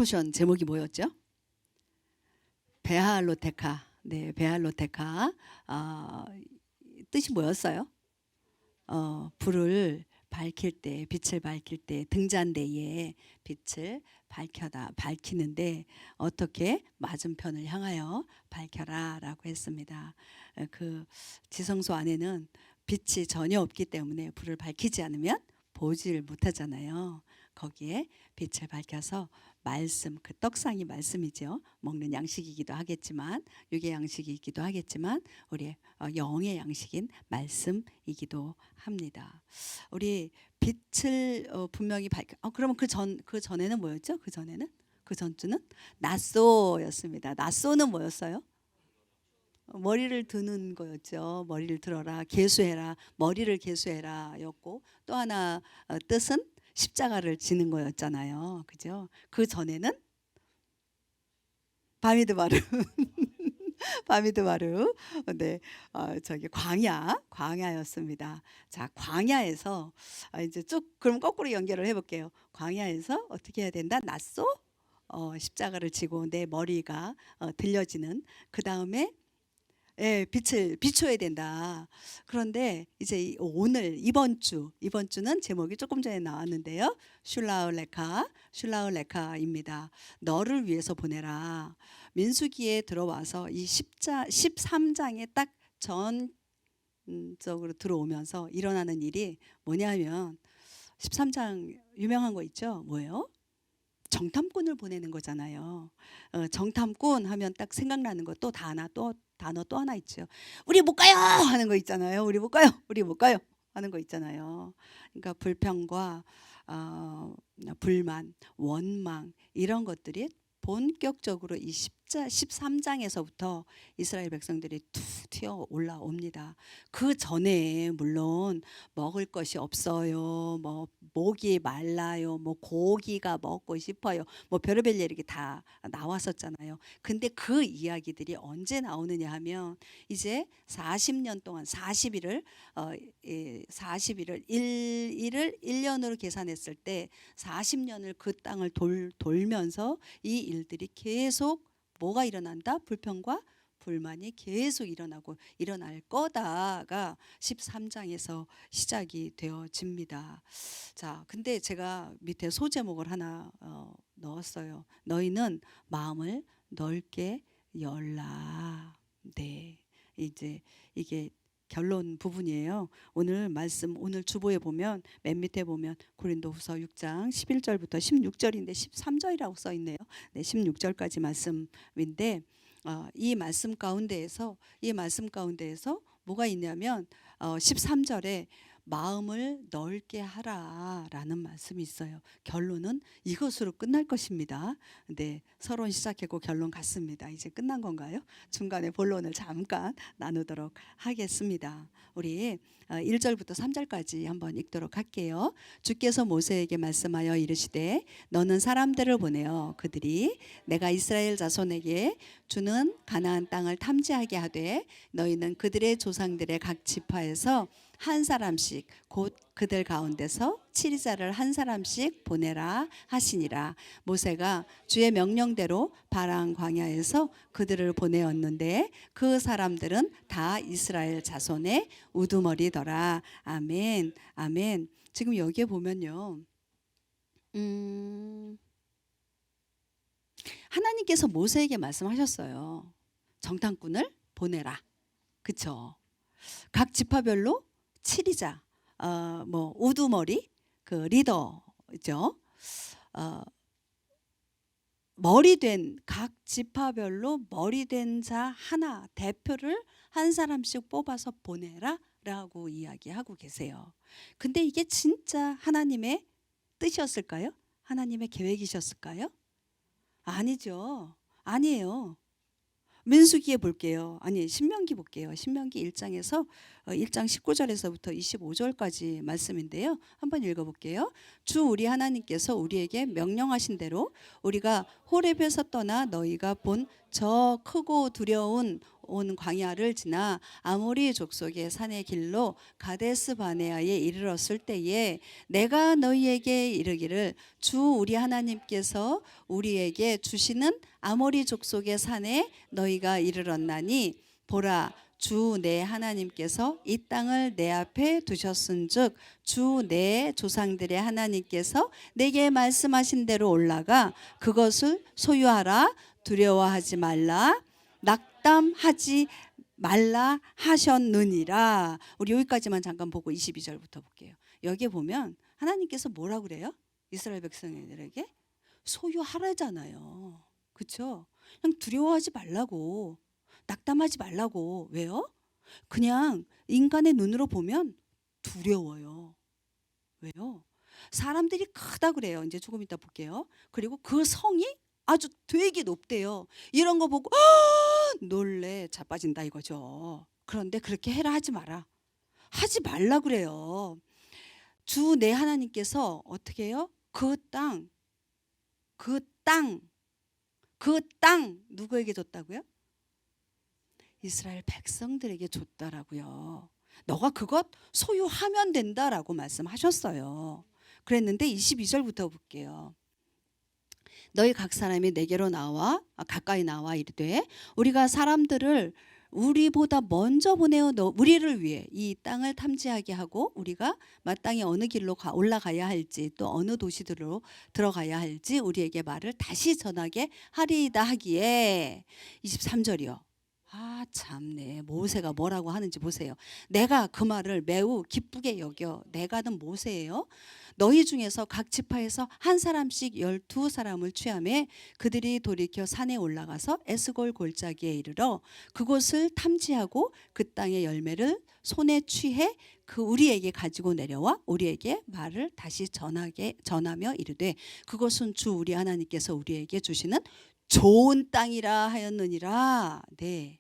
디보션 제목이 뭐였죠? 베할로테카. 네, 베할로테카. 뜻이 뭐였어요? 불을 밝힐 때, 빛을 밝힐 때, 등잔대에 빛을 밝히는데 어떻게 맞은편을 향하여 밝혀라라고 했습니다. 그 지성소 안에는 빛이 전혀 없기 때문에 불을 밝히지 않으면 보지를 못하잖아요. 거기에 빛을 밝혀서 말씀, 그 떡상이 말씀이죠. 먹는 양식이기도 하겠지만, 육의 양식이기도 하겠지만, 우리의 영의 양식인 말씀이기도 합니다. 우리 빛을 분명히 그러면 그 전에는 뭐였죠? 그 전주는 낫소였습니다. 낫소는 뭐였어요? 머리를 드는 거였죠. 머리를 들어라, 계수해라, 머리를 계수해라였고, 또 하나 뜻은 십자가를 지는 거였잖아요. 그죠? 그 전에는 바미드바르, 바미드바르, 네, 저기 광야였습니다. 자, 광야에서 이제 쭉 그럼 거꾸로 연결을 해볼게요. 광야에서 어떻게 해야 된다? 낫소, 십자가를 지고 내 머리가 들려지는 그 다음에 빛을 비춰야 된다. 그런데 이제 오늘 이번 주는 제목이 조금 전에 나왔는데요. 슐라울레카입니다. 너를 위해서 보내라. 민수기에 들어와서 이 13장에 딱 전적으로 들어오면서 일어나는 일이 뭐냐면 13장 유명한 거 있죠. 뭐예요? 정탐꾼을 보내는 거잖아요. 정탐꾼 하면 딱 생각나는 거 또 단어 또 하나 있죠. 우리 못 가요 하는 거 있잖아요. 우리 못 가요 하는 거 있잖아요. 그러니까 불평과 불만, 원망 이런 것들이 본격적으로 이 13장에서부터 이스라엘 백성들이 툭 튀어 올라옵니다. 그 전에 물론 먹을 것이 없어요. 뭐 목이 말라요. 뭐 고기가 먹고 싶어요. 뭐 별의별 얘기 다 나왔었잖아요. 근데 그 이야기들이 언제 나오느냐 하면 이제 40년 동안 40일을 1년으로 계산했을 때 40년을 그 땅을 돌면서 이 일들이 계속 뭐가 일어난다? 불평과 불만이 계속 일어날 거다가 13장에서 시작이 되어집니다. 자, 근데 제가 밑에 소제목을 하나 넣었어요. 너희는 마음을 넓게 열라. 네, 이제 이게 결론 부분이에요. 오늘 말씀, 오늘 주보에 보면 맨 밑에 보면 고린도후서 6장 11절부터 16절인데 13절이라고 써 있네요. 네, 16절까지 말씀인데 이 말씀 가운데에서 뭐가 있냐면 13절에 마음을 넓게 하라라는 말씀이 있어요. 결론은 이것으로 끝날 것입니다. 네, 서론 시작했고 결론 같습니다. 이제 끝난 건가요? 중간에 본론을 잠깐 나누도록 하겠습니다. 우리 1절부터 3절까지 한번 읽도록 할게요. 주께서 모세에게 말씀하여 이르시되 너는 사람들을 보내어 그들이 내가 이스라엘 자손에게 주는 가나안 땅을 탐지하게 하되 너희는 그들의 조상들의 각 지파에서 한 사람씩 곧 그들 가운데서 치리자를 한 사람씩 보내라 하시니라. 모세가 주의 명령대로 바람 광야에서 그들을 보내었는데 그 사람들은 다 이스라엘 자손의 우두머리더라. 아멘. 아멘. 지금 여기에 보면요. 하나님께서 모세에게 말씀하셨어요. 정탐꾼을 보내라. 그쵸? 각 지파별로 치리자, 뭐 우두머리, 그 리더죠. 머리된 각 지파별로 머리된 자 하나 대표를 한 사람씩 뽑아서 보내라라고 이야기하고 계세요. 근데 이게 진짜 하나님의 뜻이었을까요? 하나님의 계획이셨을까요? 아니죠. 아니에요. 민수기에 볼게요. 아니 신명기 볼게요. 신명기 1장에서 1장 19절에서부터 25절까지 말씀인데요. 한번 읽어볼게요. 주 우리 하나님께서 우리에게 명령하신 대로 우리가 호렙에서 떠나 너희가 본 저 크고 두려운 온 광야를 지나 아모리 족속의 산의 길로 가데스 바네아에 이르렀을 때에 내가 너희에게 이르기를 주 우리 하나님께서 우리에게 주시는 아모리 족속의 산에 너희가 이르렀나니 보라 주 내 하나님께서 이 땅을 내 앞에 두셨은즉 주 내 조상들의 하나님께서 내게 말씀하신 대로 올라가 그것을 소유하라 두려워하지 말라 낙담하지 말라 하셨느니라. 우리 여기까지만 잠깐 보고 22절부터 볼게요. 여기에 보면 하나님께서 뭐라고 그래요? 이스라엘 백성들에게 소유하라잖아요. 그렇죠? 그냥 두려워하지 말라고 낙담하지 말라고. 왜요? 그냥 인간의 눈으로 보면 두려워요. 왜요? 사람들이 크다 그래요. 이제 조금 이따 볼게요. 그리고 그 성이 아주 되게 높대요. 이런 거 보고 놀래 자빠진다 이거죠. 그런데 그렇게 해라 하지 마라. 하지 말라 그래요. 주 내 하나님께서 어떻게 해요? 그 땅 누구에게 줬다고요? 이스라엘 백성들에게 줬다라고요. 너가 그것 소유하면 된다라고 말씀하셨어요. 그랬는데 22절부터 볼게요. 너희 각 사람이 내게로 나와 가까이 나와 이르되 우리가 사람들을 우리보다 먼저 보내어 우리를 위해 이 땅을 탐지하게 하고 우리가 마땅히 어느 길로 올라가야 할지 또 어느 도시들로 들어가야 할지 우리에게 말을 다시 전하게 하리이다 하기에 23절이요. 아 참네. 모세가 뭐라고 하는지 보세요. 내가 그 말을 매우 기쁘게 여겨. 내가는 모세예요. 너희 중에서 각 지파에서 한 사람씩 12사람을 취하매 그들이 돌이켜 산에 올라가서 에스골 골짜기에 이르러 그곳을 탐지하고 그 땅의 열매를 손에 취해 그 우리에게 가지고 내려와 우리에게 말을 다시 전하며 이르되 그것은 주 우리 하나님께서 우리에게 주시는 좋은 땅이라 하였느니라. 네.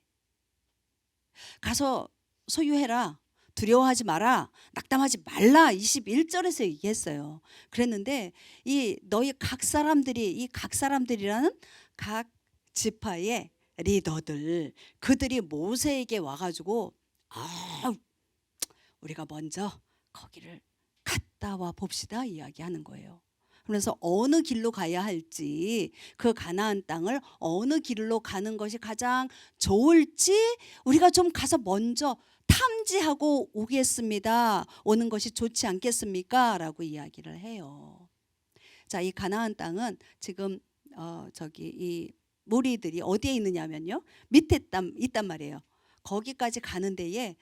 가서 소유해라. 두려워하지 마라. 낙담하지 말라. 21절에서 얘기했어요. 그랬는데 이 너희 각 사람들이라는 각 지파의 리더들 그들이 모세에게 와가지고 우리가 먼저 거기를 갔다 와 봅시다 이야기하는 거예요. 그래서 어느 길로 가야 할지 그 가나안 땅을 어느 길로 가는 것이 가장 좋을지 우리가 좀 가서 먼저 탐지하고 오겠습니다. 오는 것이 좋지 않겠습니까? 라고 이야기를 해요. 자, 이 가나안 땅은 지금 이 무리들이 어디에 있느냐면요. 밑에 있단 말이에요. 거기까지 가는 데에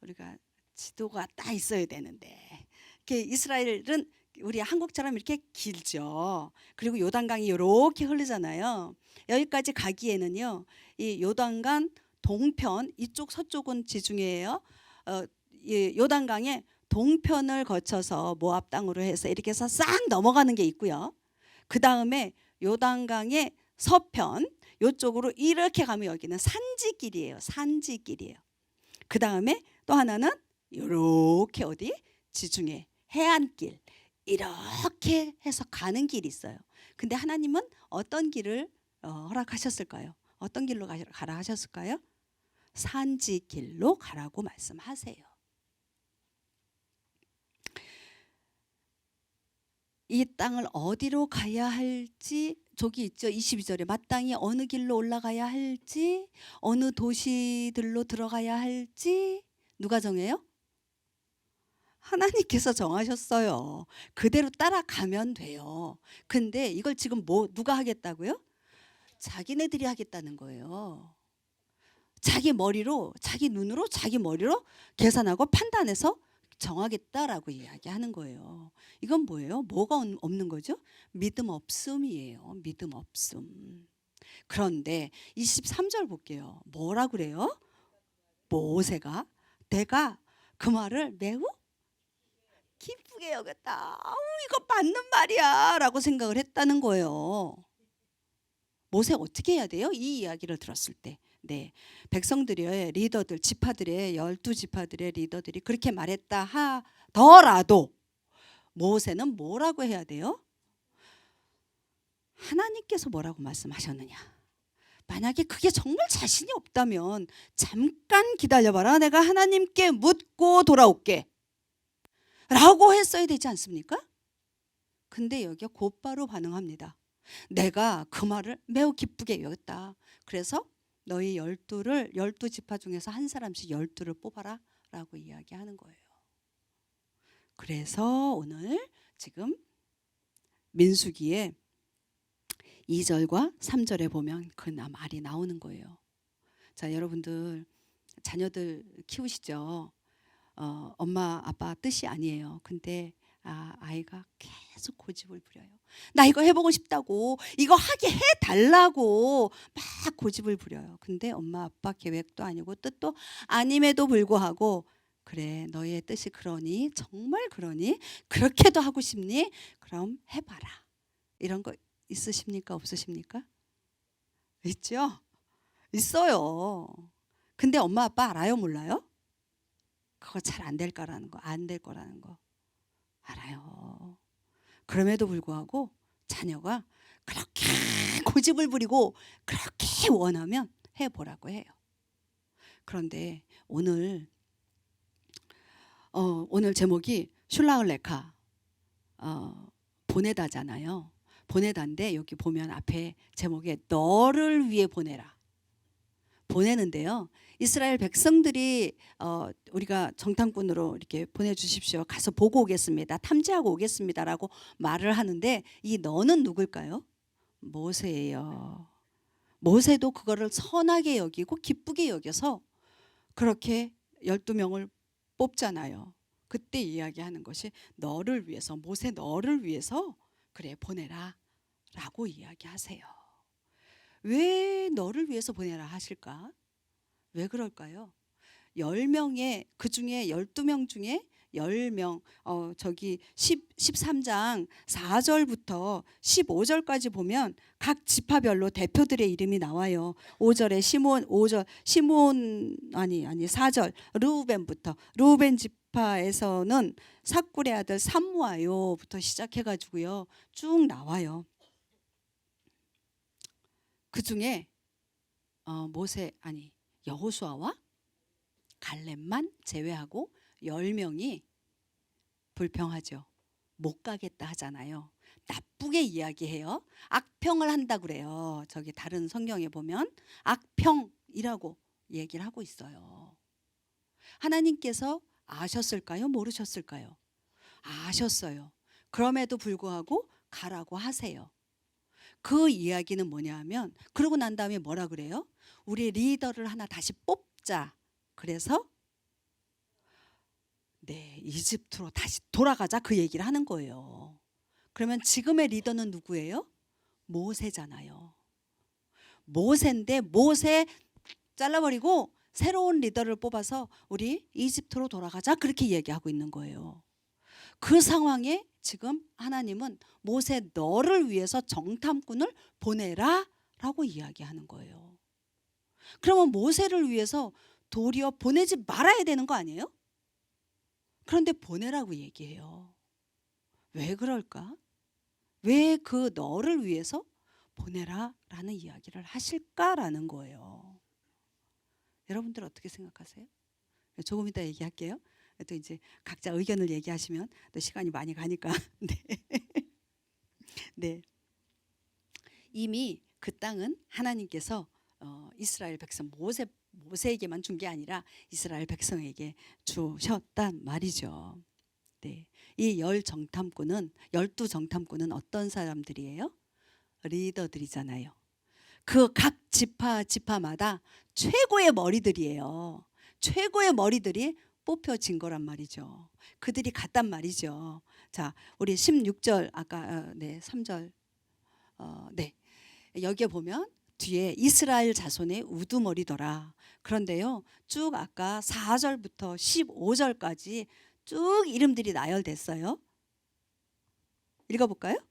우리가 지도가 딱 있어야 되는데 이스라엘은 우리 한국처럼 이렇게 길죠. 그리고 요단강이 이렇게 흐르잖아요. 여기까지 가기에는요. 이 요단강 동편 이쪽 서쪽은 지중해예요. 이 요단강의 동편을 거쳐서 모압 땅으로 해서 이렇게 해서 싹 넘어가는 게 있고요. 그 다음에 요단강의 서편 이쪽으로 이렇게 가면 여기는 산지길이에요. 산지길이에요. 그 다음에 또 하나는 이렇게 어디 지중해 해안길 이렇게 해서 가는 길이 있어요. 근데 하나님은 어떤 길을 허락하셨을까요? 어떤 길로 가라 하셨을까요? 산지길로 가라고 말씀하세요. 이 땅을 어디로 가야 할지 저기 있죠. 22절에 마땅히 어느 길로 올라가야 할지 어느 도시들로 들어가야 할지 누가 정해요? 하나님께서 정하셨어요. 그대로 따라가면 돼요. 근데 이걸 지금 누가 하겠다고요? 자기네들이 하겠다는 거예요. 자기 머리로 자기 눈으로 자기 머리로 계산하고 판단해서 정하겠다라고 이야기하는 거예요. 이건 뭐예요? 뭐가 없는 거죠? 믿음 없음이에요. 믿음 없음. 그런데 23절 볼게요. 뭐라 그래요? 모세가 내가 그 말을 매우 기쁘게 여겼다. 이거 맞는 말이야 라고 생각을 했다는 거예요. 모세 어떻게 해야 돼요? 이 이야기를 들었을 때. 네, 백성들의 리더들, 지파들의 12지파들의 리더들이 그렇게 말했다 하더라도 모세는 뭐라고 해야 돼요? 하나님께서 뭐라고 말씀하셨느냐? 만약에 그게 정말 자신이 없다면 잠깐 기다려봐라. 내가 하나님께 묻고 돌아올게. 라고 했어야 되지 않습니까? 근데 여기가 곧바로 반응합니다. 내가 그 말을 매우 기쁘게 여겼다. 그래서 너희 12지파 중에서 한 사람씩 12를 뽑아라 라고 이야기하는 거예요. 그래서 오늘 지금 민수기에 2절과 3절에 보면 그 말이 나오는 거예요. 자, 여러분들 자녀들 키우시죠? 엄마 아빠 뜻이 아니에요. 근데 아이가 계속 고집을 부려요. 나 이거 해보고 싶다고, 이거 하게 해달라고 막 고집을 부려요. 근데 엄마 아빠 계획도 아니고 뜻도 아님에도 불구하고 그래, 너의 뜻이 그러니, 정말 그러니, 그렇게도 하고 싶니? 그럼 해봐라. 이런 거 있으십니까? 없으십니까? 있죠? 있어요. 근데 엄마 아빠 알아요? 몰라요? 그거 잘 안 될 거라는 거, 안 될 거라는 거 알아요. 그럼에도 불구하고 자녀가 그렇게 고집을 부리고 그렇게 원하면 해보라고 해요. 그런데 오늘 제목이 슐라흘레카 보내다잖아요. 보내다인데 여기 보면 앞에 제목에 너를 위해 보내라. 보내는데요. 이스라엘 백성들이 우리가 정탐꾼으로 이렇게 보내주십시오. 가서 보고 오겠습니다. 탐지하고 오겠습니다라고 말을 하는데 이 너는 누굴까요? 모세예요. 모세도 그거를 선하게 여기고 기쁘게 여겨서 그렇게 12명을 뽑잖아요. 그때 이야기하는 것이 너를 위해서, 모세 너를 위해서 그래 보내라 라고 이야기하세요. 왜 너를 위해서 보내라 하실까? 왜 그럴까요? 10명의 그 중에 12명 중에 10명 저기 13장 4절부터 15절까지 보면 각 지파별로 대표들의 이름이 나와요. 5절에 시몬, 4절 르우벤부터, 르우벤 지파에서는 삭굴의 아들 삼무아요부터 시작해가지고요 쭉 나와요. 그 중에 여호수아와 갈렙만 제외하고 10명이 불평하죠. 못 가겠다 하잖아요. 나쁘게 이야기해요. 악평을 한다 그래요. 저기 다른 성경에 보면 악평이라고 얘기를 하고 있어요. 하나님께서 아셨을까요? 모르셨을까요? 아셨어요. 그럼에도 불구하고 가라고 하세요. 그 이야기는 뭐냐 하면 그러고 난 다음에 뭐라 그래요? 우리 리더를 하나 다시 뽑자. 그래서 이집트로 다시 돌아가자 그 얘기를 하는 거예요. 그러면 지금의 리더는 누구예요? 모세잖아요. 모세인데 모세 잘라버리고 새로운 리더를 뽑아서 우리 이집트로 돌아가자 그렇게 얘기하고 있는 거예요. 그 상황에 지금 하나님은 모세 너를 위해서 정탐꾼을 보내라 라고 이야기하는 거예요. 그러면 모세를 위해서 도리어 보내지 말아야 되는 거 아니에요? 그런데 보내라고 얘기해요. 왜 그럴까? 왜 그 너를 위해서 보내라 라는 이야기를 하실까라는 거예요. 여러분들 어떻게 생각하세요? 조금 이따 얘기할게요. 또 이제 각자 의견을 얘기하시면 또 시간이 많이 가니까. 네. 이미 그 땅은 하나님께서 이스라엘 백성 모세에게만 준 게 아니라 이스라엘 백성에게 주셨단 말이죠. 네. 이 12정탐꾼은 어떤 사람들이에요? 리더들이잖아요. 그 각 지파마다 최고의 머리들이에요. 최고의 머리들이 뽑혀진 거란 말이죠. 그들이 갔단 말이죠. 자, 우리 16절 아까 3절 여기에 보면 뒤에 이스라엘 자손의 우두머리더라. 그런데요, 쭉 아까 4절부터 15절까지 쭉 이름들이 나열됐어요. 읽어볼까요?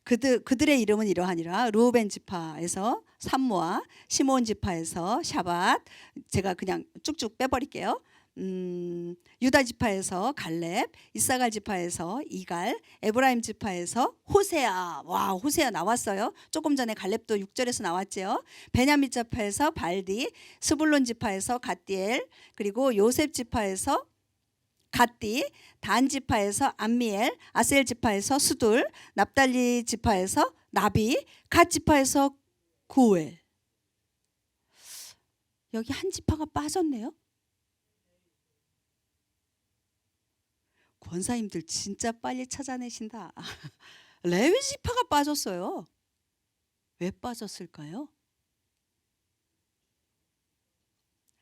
그들의 이름은 이러하니라. 르우벤 지파에서 삼무아, 시몬 지파에서 샤밧, 제가 그냥 쭉쭉 빼버릴게요. 유다 지파에서 갈렙, 이사갈 지파에서 이갈, 에브라임 지파에서 호세아. 와, 호세아 나왔어요. 조금 전에 갈렙도 6절에서 나왔죠. 베냐민 지파에서 발디, 스불론 지파에서 갓디엘, 그리고 요셉 지파에서 갓디, 단 지파에서 암미엘, 아셀 지파에서 수둘, 납달리 지파에서 나비, 갓 지파에서 구엘. 여기 한 지파가 빠졌네요. 권사님들 진짜 빨리 찾아내신다. 레위 지파가 빠졌어요. 왜 빠졌을까요?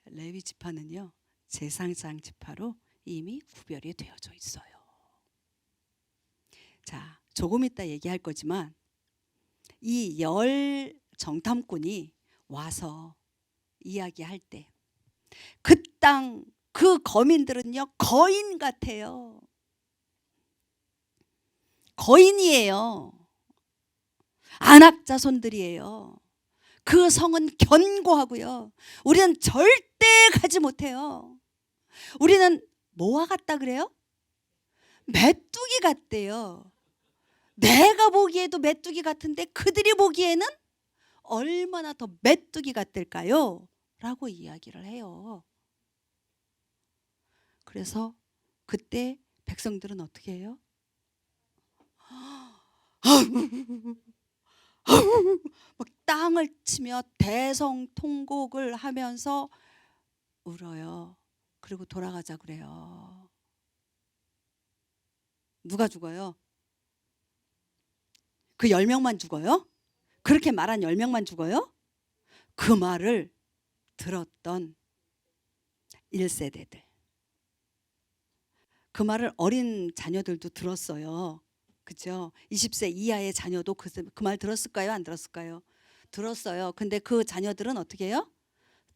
레위 지파는요, 제사장 지파로 이미 구별이 되어져 있어요. 자, 조금 이따 얘기할 거지만 이 열 정탐꾼이 와서 이야기할 때 그 땅, 그 거민들은요 거인 같아요. 거인이에요. 안악 자손들이에요. 그 성은 견고하고요. 우리는 절대 가지 못해요. 우리는 뭐와 같다 그래요? 메뚜기 같대요. 내가 보기에도 메뚜기 같은데 그들이 보기에는 얼마나 더 메뚜기 같을까요? 라고 이야기를 해요. 그래서 그때 백성들은 어떻게 해요? 막 땅을 치며 대성통곡을 하면서 울어요. 그리고 돌아가자 그래요. 누가 죽어요? 그 10명만 죽어요? 그렇게 말한 10명만 죽어요? 그 말을 들었던 1세대들. 그 말을 어린 자녀들도 들었어요. 그죠? 20세 이하의 자녀도 그 말 들었을까요? 안 들었을까요? 들었어요. 근데 그 자녀들은 어떻게 해요?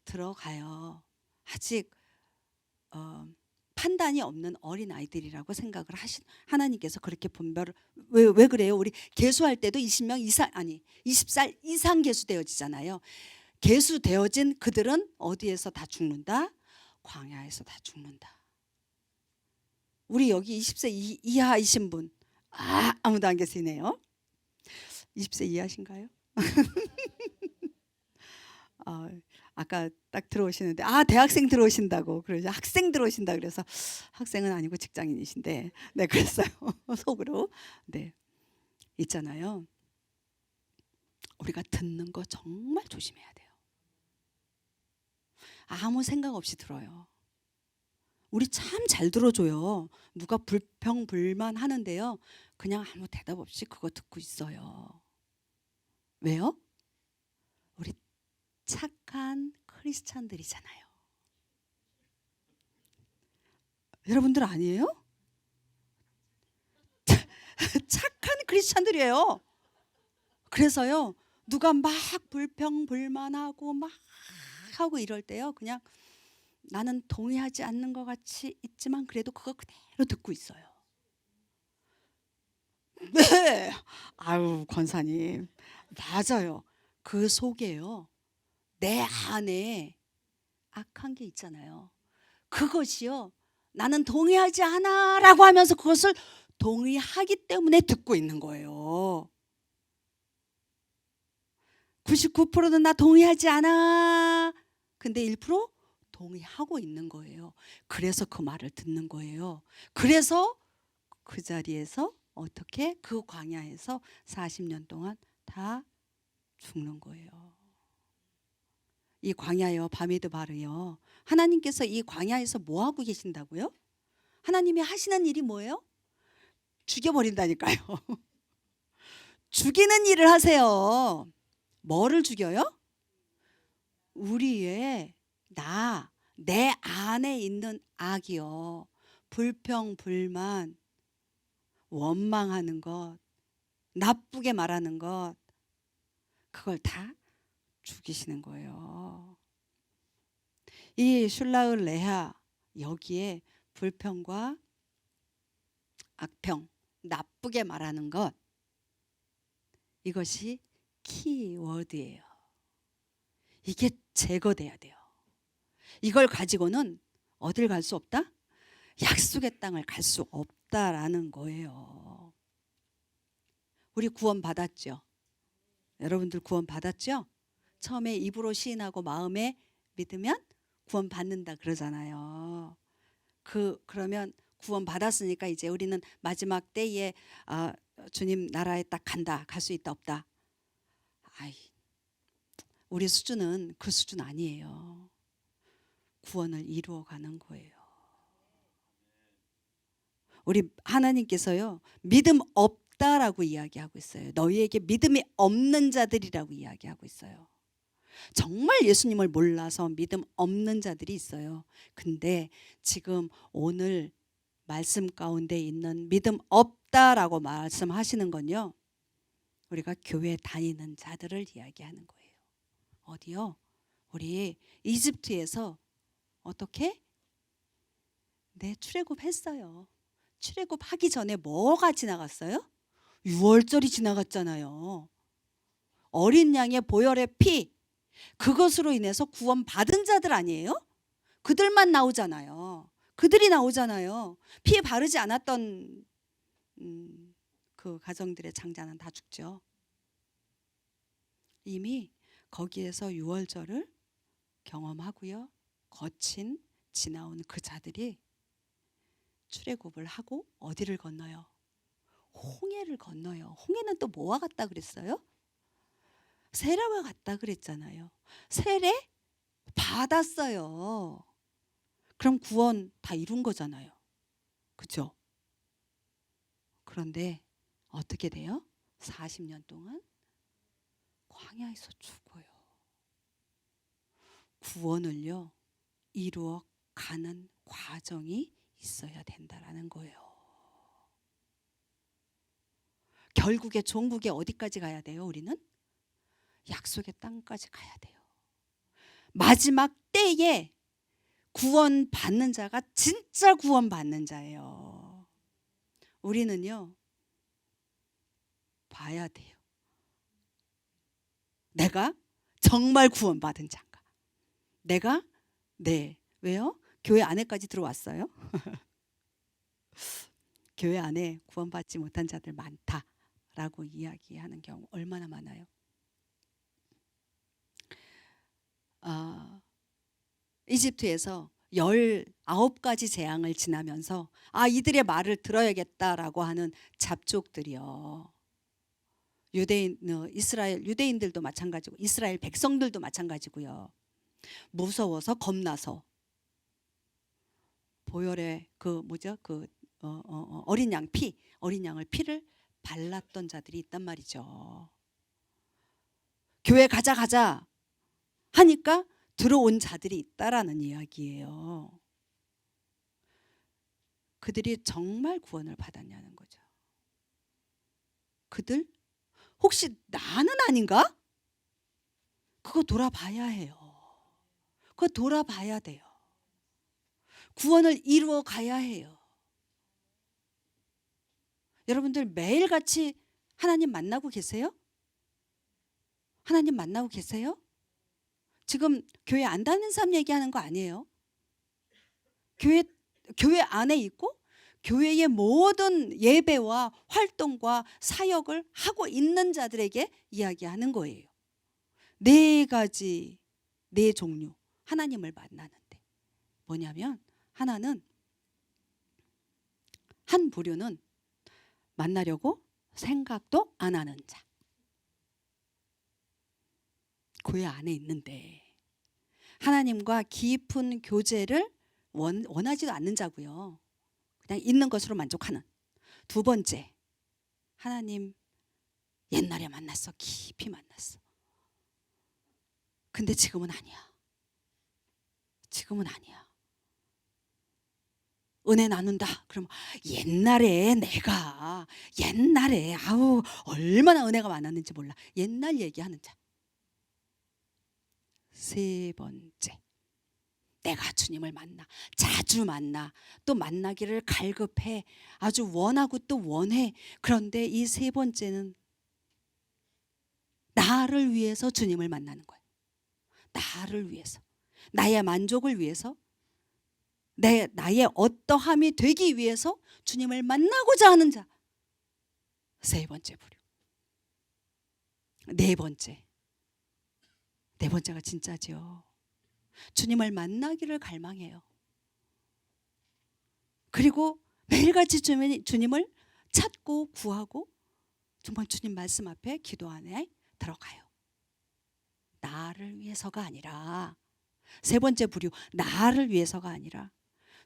들어가요. 아직 판단이 없는 어린 아이들이라고 생각을 하나님께서 그렇게 분별을 왜 그래요? 우리 계수할 때도 20명 이상, 아니 20살 이상 계수되어지잖아요. 계수되어진 그들은 어디에서 다 죽는다? 광야에서 다 죽는다. 우리 여기 20세 이하이신 분 아무도 안 계시네요. 20세 이하신가요? 아까 딱 들어오시는데 대학생 들어오신다고 그러죠. 학생 들어오신다 그래서 학생은 아니고 직장인이신데 네 그랬어요. 속으로. 네 있잖아요. 우리가 듣는 거 정말 조심해야 돼요. 아무 생각 없이 들어요. 우리 참 잘 들어줘요. 누가 불평불만 하는데요. 그냥 아무 대답 없이 그거 듣고 있어요. 왜요? 우리 착한 크리스찬들이잖아요. 여러분들 아니에요? 착한 크리스찬들이에요. 그래서요. 누가 막 불평불만하고 막 하고 이럴 때요. 그냥 나는 동의하지 않는 것 같이 있지만 그래도 그거 그대로 듣고 있어요. 네. 아유 권사님 맞아요. 그 속에요. 내 안에 악한 게 있잖아요. 그것이요. 나는 동의하지 않아 라고 하면서 그것을 동의하기 때문에 듣고 있는 거예요. 99%는 나 동의하지 않아. 근데 1% 동의하고 있는 거예요. 그래서 그 말을 듣는 거예요. 그래서 그 자리에서 어떻게 그 광야에서 40년 동안 다 죽는 거예요. 이 광야요 바메드 바르요. 하나님께서 이 광야에서 뭐 하고 계신다고요? 하나님이 하시는 일이 뭐예요? 죽여버린다니까요. 죽이는 일을 하세요. 뭐를 죽여요? 우리의 내 안에 있는 악이요. 불평, 불만, 원망하는 것, 나쁘게 말하는 것, 그걸 다 죽이시는 거예요. 이 슐라을 레하 여기에 불평과 악평, 나쁘게 말하는 것, 이것이 키워드예요. 이게 제거돼야 돼요. 이걸 가지고는 어딜 갈 수 없다? 약속의 땅을 갈 수 없다라는 거예요. 우리 구원 받았죠? 여러분들 구원 받았죠? 처음에 입으로 시인하고 마음에 믿으면 구원 받는다 그러잖아요. 그러면 구원 받았으니까 이제 우리는 마지막 때에 주님 나라에 딱 간다. 갈 수 있다 없다. 아이, 우리 수준은 그 수준 아니에요. 구원을 이루어 가는 거예요. 우리 하나님께서요, 믿음 없다라고 이야기하고 있어요. 너희에게 믿음이 없는 자들이라고 이야기하고 있어요. 정말 예수님을 몰라서 믿음 없는 자들이 있어요. 근데 지금 오늘 말씀 가운데 있는 믿음 없다라고 말씀하시는 건요, 우리가 교회 다니는 자들을 이야기하는 거예요. 어디요? 우리 이집트에서 어떻게? 네, 출애굽했어요. 출애굽하기 전에 뭐가 지나갔어요? 유월절이 지나갔잖아요. 어린 양의 보혈의 피, 그것으로 인해서 구원 받은 자들 아니에요? 그들만 나오잖아요. 그들이 나오잖아요. 피 바르지 않았던 그 가정들의 장자는 다 죽죠. 이미 거기에서 유월절을 경험하고요, 거친 지나온 그 자들이 출애굽을 하고 어디를 건너요? 홍해를 건너요. 홍해는 또 뭐와 같다 그랬어요? 세례와 같다 그랬잖아요. 세례 받았어요. 그럼 구원 다 이룬 거잖아요. 그죠? 그런데 어떻게 돼요? 40년 동안 광야에서 죽어요. 구원을요, 이루어 가는 과정이 있어야 된다라는 거예요. 결국에 종국에 어디까지 가야 돼요? 우리는 약속의 땅까지 가야 돼요. 마지막 때에 구원 받는 자가 진짜 구원 받는 자예요. 우리는요, 봐야 돼요. 내가 정말 구원 받은 자인가? 내가 네, 왜요? 교회 안에까지 들어왔어요. 교회 안에 구원받지 못한 자들 많다라고 이야기하는 경우 얼마나 많아요. 이집트에서 19가지 재앙을 지나면서 이들의 말을 들어야겠다라고 하는 잡족들이요, 이스라엘 유대인들도 마찬가지고 이스라엘 백성들도 마찬가지고요, 무서워서 겁나서 보혈의 어린 양을 피를 발랐던 자들이 있단 말이죠. 교회 가자 하니까 들어온 자들이 있다라는 이야기예요. 그들이 정말 구원을 받았냐는 거죠. 그들 혹시 나는 아닌가? 그거 돌아봐야 해요. 그거 돌아봐야 돼요. 구원을 이루어 가야 해요. 여러분들 매일같이 하나님 만나고 계세요? 하나님 만나고 계세요? 지금 교회 안 다니는 사람 얘기하는 거 아니에요. 교회 안에 있고 교회의 모든 예배와 활동과 사역을 하고 있는 자들에게 이야기하는 거예요. 네 가지, 네 종류 하나님을 만나는데 뭐냐면, 하나는, 한 부류는 만나려고 생각도 안 하는 자. 교회 안에 있는데 하나님과 깊은 교제를 원하지도 않는 자고요, 그냥 있는 것으로 만족하는. 두 번째, 하나님 옛날에 만났어. 깊이 만났어. 근데 지금은 아니야. 지금은 아니야. 은혜 나눈다. 그럼 옛날에 얼마나 은혜가 많았는지 몰라. 옛날 얘기하는 자. 세 번째, 내가 주님을 만나, 자주 만나, 또 만나기를 갈급해, 아주 원하고 또 원해. 그런데 이 세 번째는 나를 위해서 주님을 만나는 거예요. 나를 위해서, 나의 만족을 위해서 나의 어떠함이 되기 위해서 주님을 만나고자 하는 자. 세 번째 부류. 네 번째가 진짜죠. 주님을 만나기를 갈망해요. 그리고 매일같이 주님을 찾고 구하고 정말 주님 말씀 앞에 기도 안에 들어가요. 나를 위해서가 아니라, 세 번째 부류, 나를 위해서가 아니라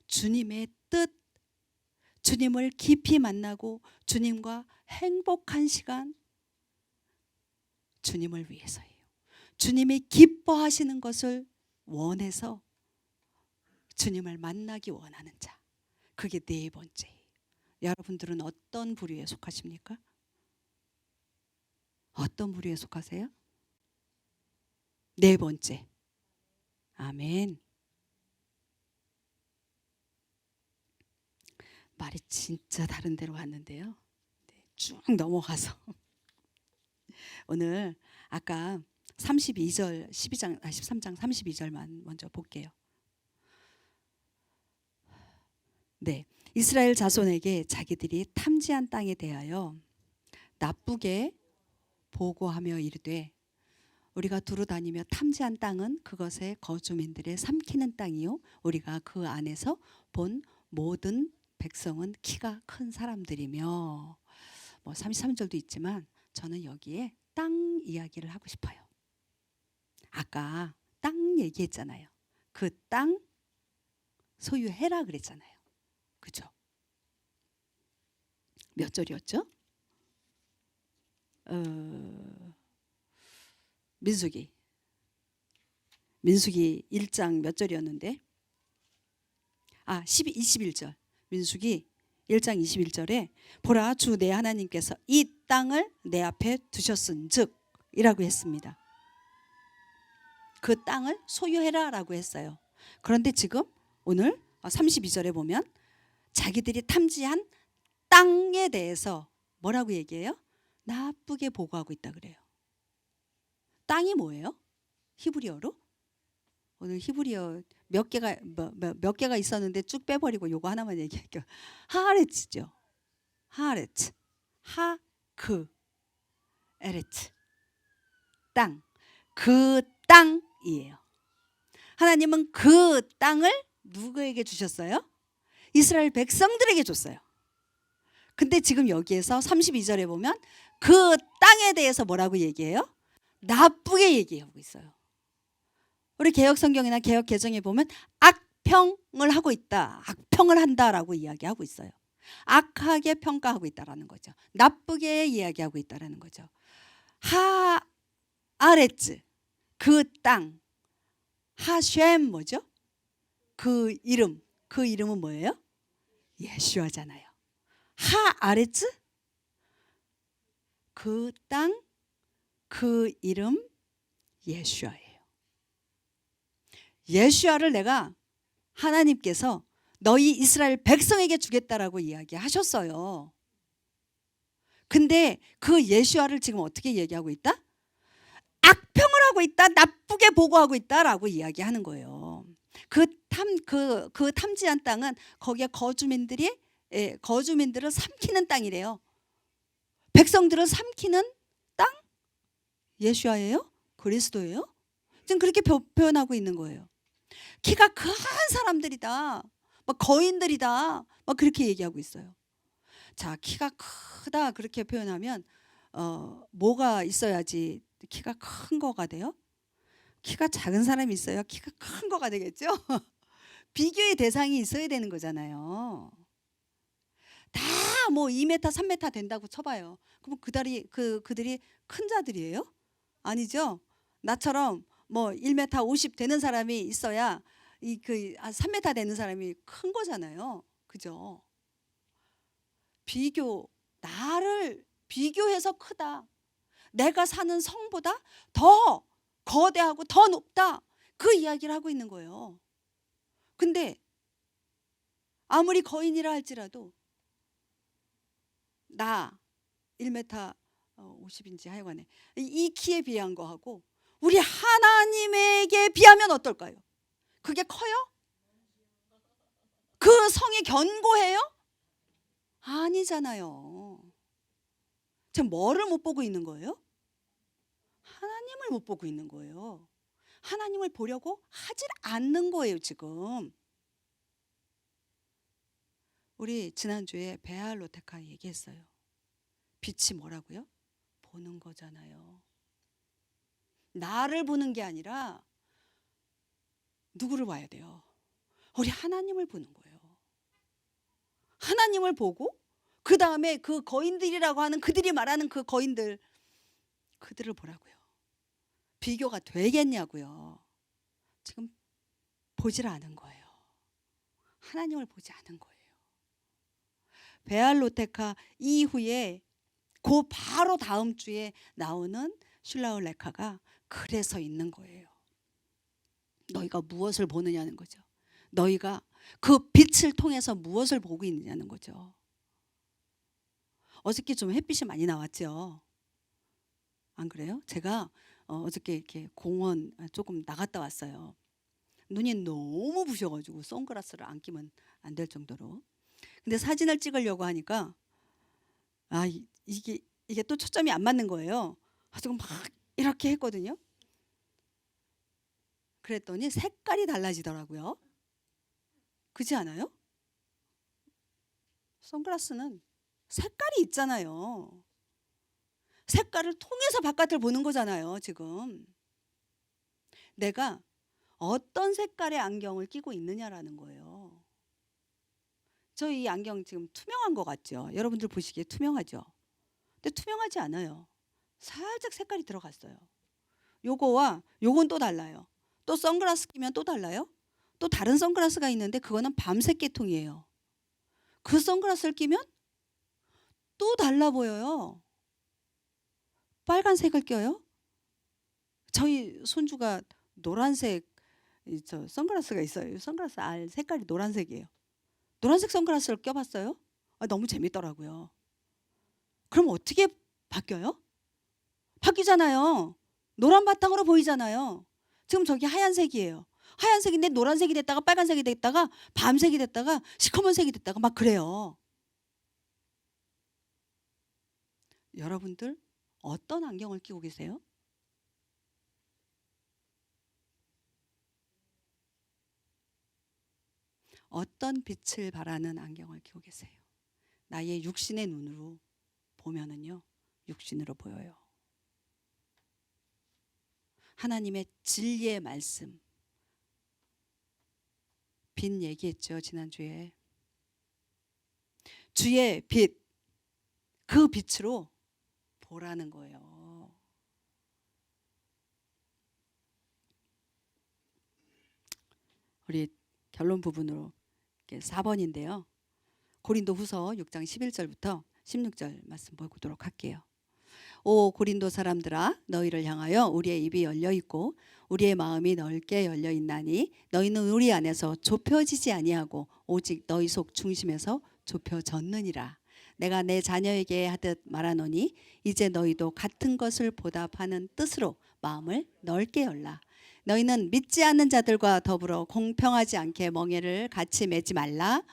주님의 뜻, 주님을 깊이 만나고 주님과 행복한 시간, 주님을 위해서예요. 주님이 기뻐하시는 것을 원해서 주님을 만나기 원하는 자. 그게 네 번째예요. 여러분들은 어떤 부류에 속하십니까? 어떤 부류에 속하세요? 네 번째. 아멘. 말이 진짜 다른 데로 갔는데요. 쭉 넘어가서 오늘 아까 32절 13장 32절만 먼저 볼게요. 네, 이스라엘 자손에게 자기들이 탐지한 땅에 대하여 나쁘게 보고하며 이르되, 우리가 두루 다니며 탐지한 땅은 그것의 거주민들의 삼키는 땅이요 우리가 그 안에서 본 모든 백성은 키가 큰 사람들이며, 33절도 있지만 저는 여기에 땅 이야기를 하고 싶어요. 아까 땅 얘기했잖아요. 그 땅 소유해라 그랬잖아요. 그죠? 몇 절이었죠? 민수기 1장 몇 절이었는데? 21절. 민수기 1장 21절에 보라, 주 내 하나님께서 이 땅을 내 앞에 두셨은즉 이라고 했습니다. 그 땅을 소유해라 라고 했어요. 그런데 지금 오늘 32절에 보면 자기들이 탐지한 땅에 대해서 뭐라고 얘기해요? 나쁘게 보고하고 있다 그래요. 땅이 뭐예요? 히브리어로? 오늘 히브리어 몇 개가 있었는데 쭉 빼버리고 요거 하나만 얘기할게요. 하아레츠죠. 하아레츠. 하크 에레츠. 땅. 그 땅이에요. 하나님은 그 땅을 누구에게 주셨어요? 이스라엘 백성들에게 줬어요. 근데 지금 여기에서 32절에 보면 그 땅에 대해서 뭐라고 얘기해요? 나쁘게 얘기하고 있어요. 우리 개혁 성경이나 개혁 개정에 보면 악평을 하고 있다, 악평을 한다라고 이야기하고 있어요. 악하게 평가하고 있다라는 거죠. 나쁘게 이야기하고 있다라는 거죠. 하아레츠, 그 땅. 하쉔 뭐죠? 그 이름은 뭐예요? 예수아잖아요. 하아레츠, 그 땅, 그 이름 예수아예요. 예수아를 내가 하나님께서 너희 이스라엘 백성에게 주겠다라고 이야기하셨어요. 근데 그 예수아를 지금 어떻게 얘기하고 있다? 악평을 하고 있다, 나쁘게 보고하고 있다라고 이야기하는 거예요. 그 탐지한 땅은 거기에 거주민들을 삼키는 땅이래요. 백성들을 삼키는 땅? 예수아예요? 그리스도예요? 지금 그렇게 표현하고 있는 거예요. 키가 큰 사람들이다, 막 거인들이다, 막 그렇게 얘기하고 있어요. 자, 키가 크다 그렇게 표현하면 뭐가 있어야지 키가 큰 거가 돼요? 키가 작은 사람이 있어야 키가 큰 거가 되겠죠? 비교의 대상이 있어야 되는 거잖아요. 다 뭐 2m, 3m 된다고 쳐봐요. 그럼 그들이 큰 자들이에요? 아니죠. 나처럼 뭐 1m 50 되는 사람이 있어야 3m 되는 사람이 큰 거잖아요. 그죠? 나를 비교해서 크다, 내가 사는 성보다 더 거대하고 더 높다, 그 이야기를 하고 있는 거예요. 근데 아무리 거인이라 할지라도 나 1m 50인지 하여간에 이 키에 비한 거하고 우리 하나님에게 비하면 어떨까요? 그게 커요? 그 성이 견고해요? 아니잖아요. 지금 뭐를 못 보고 있는 거예요? 하나님을 못 보고 있는 거예요. 하나님을 보려고 하질 않는 거예요, 지금. 우리 지난주에 베알로테카 얘기했어요. 빛이 뭐라고요? 보는 거잖아요. 나를 보는 게 아니라 누구를 봐야 돼요? 우리 하나님을 보는 거예요. 하나님을 보고 그 다음에 그 거인들이라고 하는 그들이 말하는 그 거인들, 그들을 보라고요. 비교가 되겠냐고요. 지금 보질 않은 거예요. 하나님을 보지 않은 거예요. 베알로테카 이후에 그 바로 다음 주에 나오는 슐라울레카가 그래서 있는 거예요. 너희가 무엇을 보느냐는 거죠. 너희가 그 빛을 통해서 무엇을 보고 있느냐는 거죠. 어저께 좀 햇빛이 많이 나왔죠. 안 그래요? 제가 어저께 이렇게 공원 조금 나갔다 왔어요. 눈이 너무 부셔가지고 선글라스를 안 끼면 안 될 정도로. 근데 사진을 찍으려고 하니까 이게 또 초점이 안 맞는 거예요. 지금 막 이렇게 했거든요. 그랬더니 색깔이 달라지더라고요. 그렇지 않아요? 선글라스는 색깔이 있잖아요. 색깔을 통해서 바깥을 보는 거잖아요, 지금. 내가 어떤 색깔의 안경을 끼고 있느냐라는 거예요. 저 이 안경 지금 투명한 것 같죠? 여러분들 보시기에 투명하죠? 근데 투명하지 않아요. 살짝 색깔이 들어갔어요. 요거와 요건 또 달라요. 또 선글라스 끼면 또 달라요. 또 다른 선글라스가 있는데 그거는 밤색 계통이에요. 그 선글라스를 끼면 또 달라 보여요. 빨간색을 껴요. 저희 손주가 노란색 저 선글라스가 있어요. 선글라스 알 색깔이 노란색이에요. 노란색 선글라스를 껴봤어요. 너무 재밌더라고요. 그럼 어떻게 바뀌어요? 바뀌잖아요. 노란 바탕으로 보이잖아요. 지금 저기 하얀색이에요. 하얀색인데 노란색이 됐다가 빨간색이 됐다가 밤색이 됐다가 시커먼색이 됐다가 막 그래요. 여러분들 어떤 안경을 끼고 계세요? 어떤 빛을 발하는 안경을 끼고 계세요? 나의 육신의 눈으로 보면은요, 육신으로 보여요. 하나님의 진리의 말씀, 빛 얘기했죠, 지난주에. 주의 빛, 그 빛으로 보라는 거예요. 우리 결론 부분으로 4번인데요. 고린도후서 6장 11절부터 16절 말씀 보도록 할게요. 오 고린도 사람들아 너희를 향하여 우리의 입이 열려 있고 우리의 마음이 넓게 열려 있나니 너희는 우리 안에서 좁혀지지 아니하고 오직 너희 속 중심에서 좁혀졌느니라. 내가 내 자녀에게 하듯 말하노니 이제 너희도 같은 것을 보답하는 뜻으로 마음을 넓게 열라. 너희는 믿지 않는 자들과 더불어 공평하지 않게 멍에를 같이 매지 말라.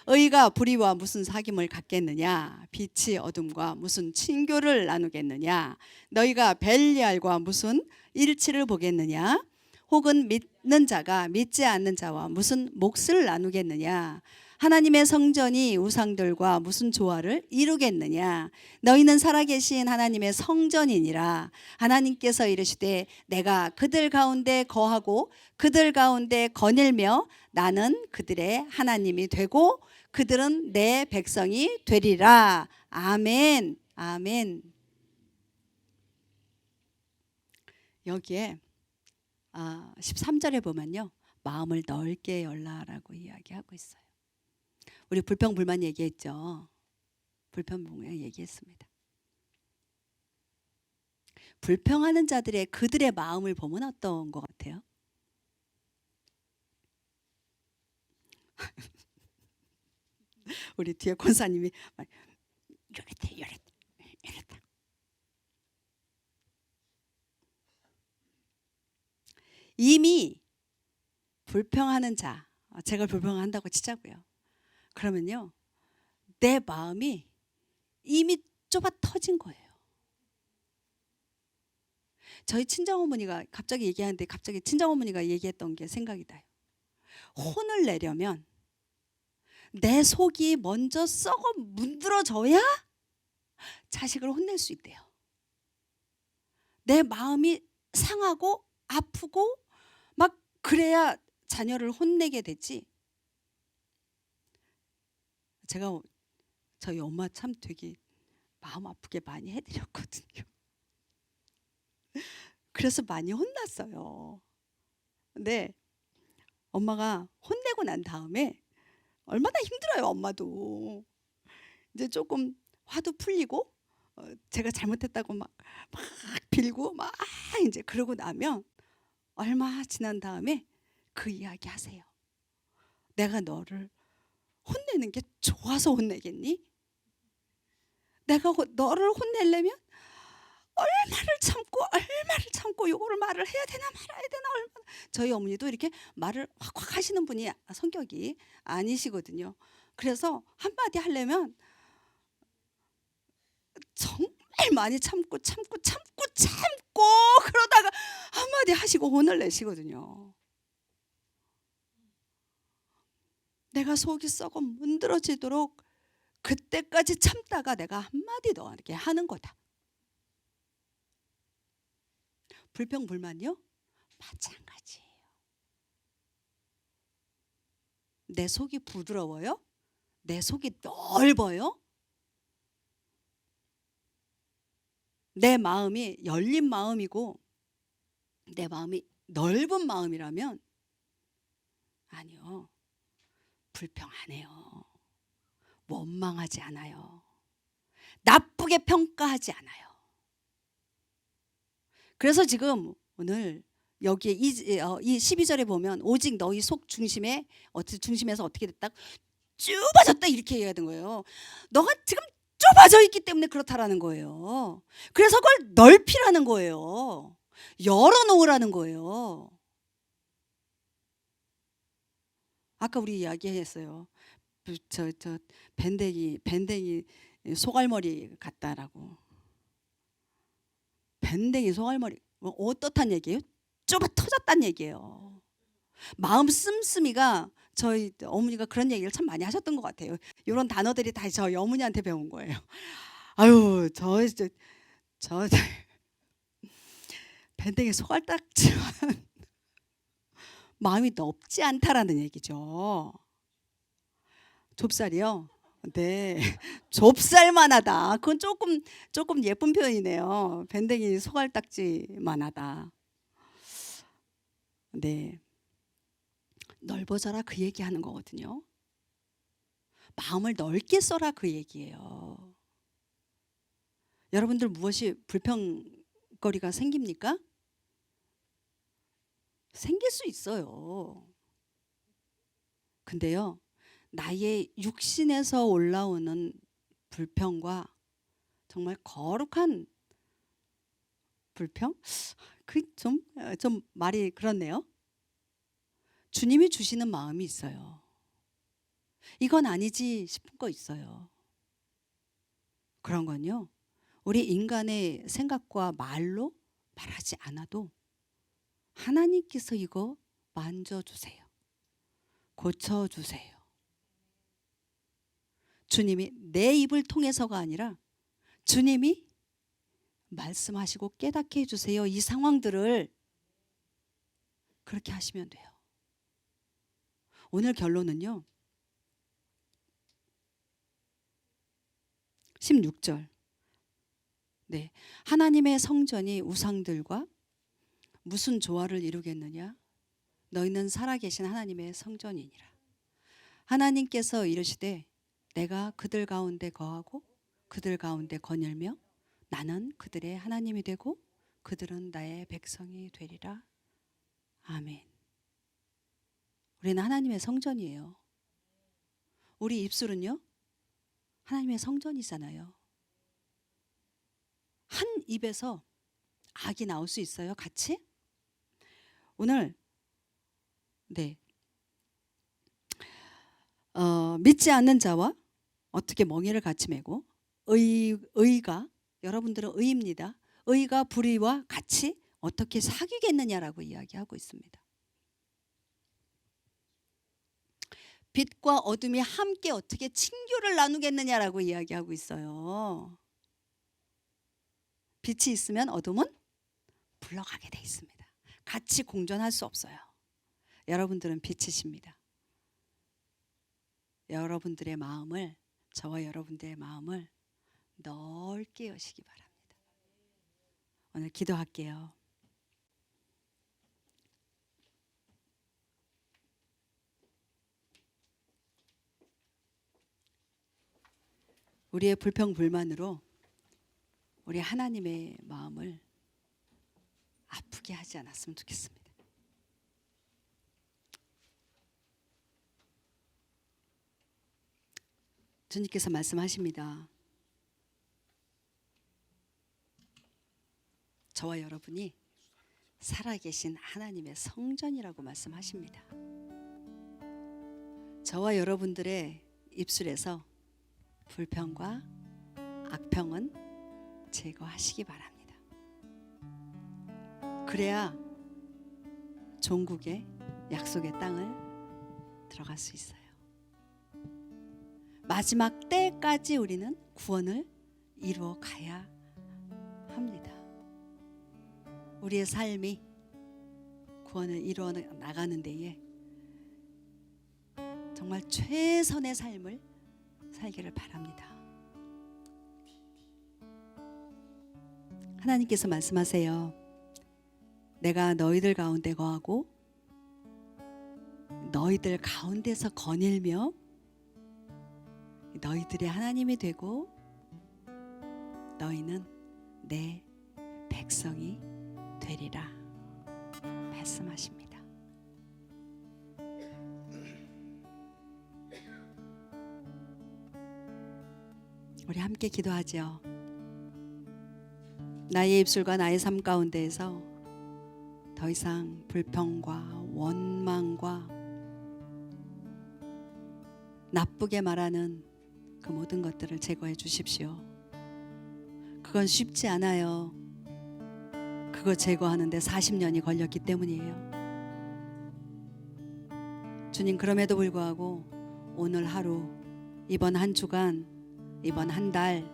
의가 불의와 무슨 사귐을 갖겠느냐? 빛이 어둠과 무슨 친교를 나누겠느냐? 너희가 벨리알과 무슨 일치를 보겠느냐? 혹은 믿는 자가 믿지 않는 자와 무슨 몫을 나누겠느냐? 하나님의 성전이 우상들과 무슨 조화를 이루겠느냐? 너희는 살아계신 하나님의 성전이니라. 하나님께서 이르시되 내가 그들 가운데 거하고 그들 가운데 거닐며 나는 그들의 하나님이 되고 그들은 내 백성이 되리라. 아멘. 아멘. 여기에 13절에 보면요. 마음을 넓게 열라라고 이야기하고 있어요. 우리 불평불만 얘기했죠. 불평불만 얘기했습니다. 불평하는 자들의 그들의 마음을 보면 어떤 것 같아요? 우리 뒤에 권사님이 이랬다. 이미 불평하는 자, 제가 불평한다고 치자고요. 그러면요, 내 마음이 이미 좁아 터진 거예요. 저희 친정어머니가 갑자기 얘기하는데 갑자기 친정어머니가 얘기했던 게 생각이 나요. 혼을 내려면 내 속이 먼저 썩어 문드러져야 자식을 혼낼 수 있대요. 내 마음이 상하고 아프고 막 그래야 자녀를 혼내게 되지. 제가 저희 엄마 참 되게 마음 아프게 많이 해드렸거든요. 그래서 많이 혼났어요. 근데 엄마가 혼내고 난 다음에 얼마나 힘들어요, 엄마도. 이제 조금 화도 풀리고 제가 잘못했다고 막 빌고 막 이제 그러고 나면 얼마 지난 다음에 그 이야기 하세요. 내가 너를 혼내는 게 좋아서 혼내겠니? 내가 너를 혼내려면 얼마를 참고 요거를 말을 해야 되나 말아야 되나 얼마나. 저희 어머니도 이렇게 말을 확확 하시는 분이 성격이 아니시거든요. 그래서 한마디 하려면 정말 많이 참고 그러다가 한마디 하시고 혼을 내시거든요. 내가 속이 썩어 문드러지도록 그때까지 참다가 내가 한마디 더 이렇게 하는 거다. 불평불만요? 마찬가지예요. 내 속이 부드러워요? 내 속이 넓어요? 내 마음이 열린 마음이고 내 마음이 넓은 마음이라면 아니요. 불평 안 해요. 원망하지 않아요. 나쁘게 평가하지 않아요. 그래서 지금 오늘 여기에 이 12절에 보면 오직 너희 속 중심에서 어떻게 됐다? 좁아졌다 이렇게 얘기해야 되는 거예요. 너가 지금 좁아져 있기 때문에 그렇다라는 거예요. 그래서 그걸 넓히라는 거예요. 열어놓으라는 거예요. 아까 우리 이야기했어요. 저 밴댕이 소갈머리 같다라고. 밴댕이 소갈머리 어떻단 얘기예요? 좁아 터졌단 얘기예요. 마음 씀씀이가 저희 어머니가 그런 얘기를 참 많이 하셨던 것 같아요. 이런 단어들이 다 저희 어머니한테 배운 거예요. 아유 저 밴댕이 소갈딱지만 마음이 넓지 않다라는 얘기죠. 좁쌀이요? 네, 좁쌀만하다. 그건 조금 예쁜 표현이네요. 밴댕이 소갈딱지만하다. 네, 넓어져라 그 얘기하는 거거든요. 마음을 넓게 써라 그 얘기예요. 여러분들 무엇이 불평거리가 생깁니까? 생길 수 있어요. 근데요, 나의 육신에서 올라오는 불평과 정말 거룩한 불평? 그 좀 말이 그렇네요. 주님이 주시는 마음이 있어요. 이건 아니지 싶은 거 있어요. 그런 건요, 우리 인간의 생각과 말로 말하지 않아도 하나님께서 이거 만져주세요. 고쳐주세요. 주님이 내 입을 통해서가 아니라 주님이 말씀하시고 깨닫게 해주세요. 이 상황들을 그렇게 하시면 돼요. 오늘 결론은요, 16절. 네, 하나님의 성전이 우상들과 무슨 조화를 이루겠느냐? 너희는 살아계신 하나님의 성전이니라. 하나님께서 이르시되 내가 그들 가운데 거하고 그들 가운데 거닐며 나는 그들의 하나님이 되고 그들은 나의 백성이 되리라. 아멘. 우리는 하나님의 성전이에요. 우리 입술은요, 하나님의 성전이잖아요. 한 입에서 악이 나올 수 있어요, 같이? 오늘 네, 믿지 않는 자와 어떻게 멍에를 같이 메고 의가 여러분들은 의입니다. 의가 불의와 같이 어떻게 사귀겠느냐라고 이야기하고 있습니다. 빛과 어둠이 함께 어떻게 친교를 나누겠느냐라고 이야기하고 있어요. 빛이 있으면 어둠은 물러가게 돼 있습니다. 같이 공존할 수 없어요. 여러분들은 빛이십니다. 여러분들의 마음을, 저와 여러분들의 마음을 넓게 여시기 바랍니다. 오늘 기도할게요. 우리의 불평불만으로 우리 하나님의 마음을 아프게 하지 않았으면 좋겠습니다. 주님께서 말씀하십니다. 저와 여러분이 살아계신 하나님의 성전이라고 말씀하십니다. 저와 여러분들의 입술에서 불평과 악평은 제거하시기 바랍니다. 그래야 종국의 약속의 땅을 들어갈 수 있어요. 마지막 때까지 우리는 구원을 이루어 가야 합니다. 우리의 삶이 구원을 이루어 나가는 데에 정말 최선의 삶을 살기를 바랍니다. 하나님께서 말씀하세요. 내가 너희들 가운데 거하고 너희들 가운데서 거닐며 너희들의 하나님이 되고 너희는 내 백성이 되리라 말씀하십니다. 우리 함께 기도하죠. 나의 입술과 나의 삶 가운데에서 더 이상 불평과 원망과 나쁘게 말하는 그 모든 것들을 제거해 주십시오. 그건 쉽지 않아요. 그거 제거하는데 40년이 걸렸기 때문이에요. 주님, 그럼에도 불구하고 오늘 하루, 이번 한 주간, 이번 한 달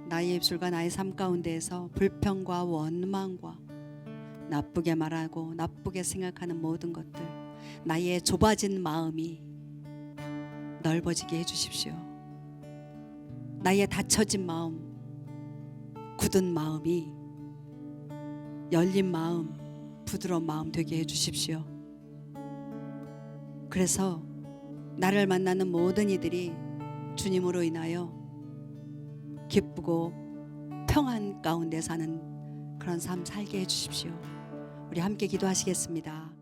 나의 입술과 나의 삶 가운데에서 불평과 원망과 나쁘게 말하고 나쁘게 생각하는 모든 것들, 나의 좁아진 마음이 넓어지게 해주십시오. 나의 닫혀진 마음, 굳은 마음이 열린 마음, 부드러운 마음 되게 해주십시오. 그래서 나를 만나는 모든 이들이 주님으로 인하여 기쁘고 평안 가운데 사는 그런 삶 살게 해주십시오. 우리 함께 기도하시겠습니다.